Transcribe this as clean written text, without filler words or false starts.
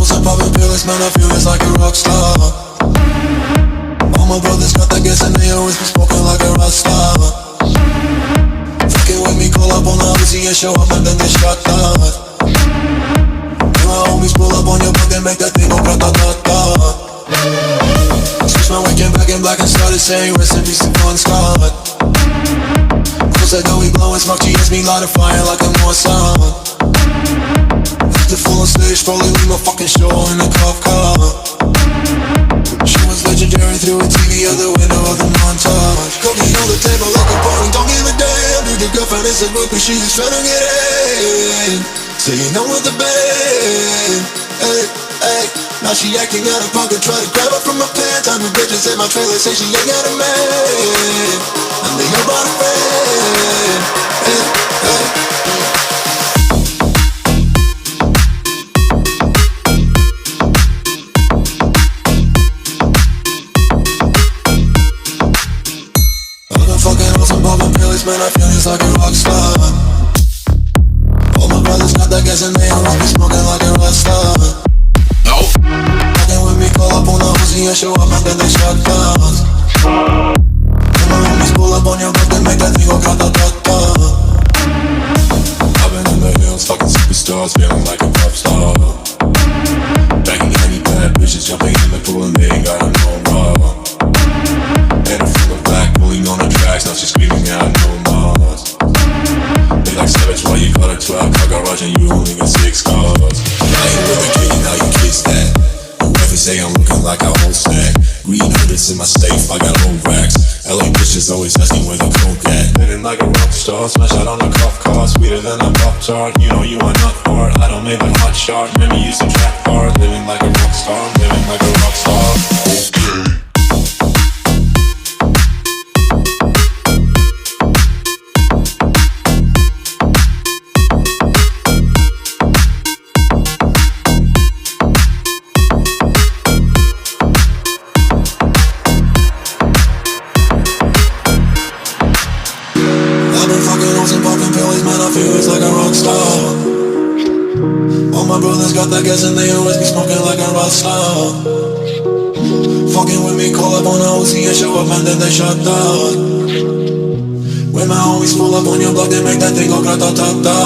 hoes and popping pills, man, I feel it's like a rock star. All my brothers got that gas and they always be smoking like a rock star. Fucking with me, call up on the Uzi and show up and then they shot that. And my homies pull up on your block and make that thing go grata-ta-ta. Switch my weekend back in black and started saying rest in peace to Bon Scott. Cause I know we blowin' smoke, she hits me light a fire like a Mossad. After full on stage, probably leave my fucking show in a cop car. She was legendary through a TV out the window of the montage. Cocaine on the table like a party, don't give a damn. Dude, your girlfriend is a groupie, she is tryna get in. Saying I'm with the band, hey, hey. Now she acting out of pocket, try to grab her from my pants. I'm the bitches in my trailer, say she ain't got a man, and they all bought a friend, hey, hey. Fucking on some poppin' pills, man, I feel it's like a rock star. All my brothers got that gas and they always be smoking like a rock star. No. Fucking with me, call up on the Uzi and show up and then they shot down. And my homies pull up on your block and make that thing go grata-ta-ta. I've been in the hills, fucking superstars, feeling like a pop star. Banging any bad bitches, jumping in the pool and they ain't got no raw. Head full of black, pulling on the tracks, now she's screaming out no more. They like savage, why you got a 12 car garage and you only got 6 cars? I ain't with a kid, you know you kiss that. Whoever say I'm looking like a whole stack. Green hundreds in my safe, I got old racks. LA bitches always asking where the coke at. Living like a rock star, smash out on a cop car. Sweeter than a pop tart, you know you are not hard. I don't make a hot shot, maybe use a track bar. Living like a rock star, living like a rock star. Okay. All my brothers got that gas and they always be smoking like a rock star. Fucking with me, call up on the Uzi and show up and then they shot down. When my homies pull up on your block, they make that thing go grata-ta-ta.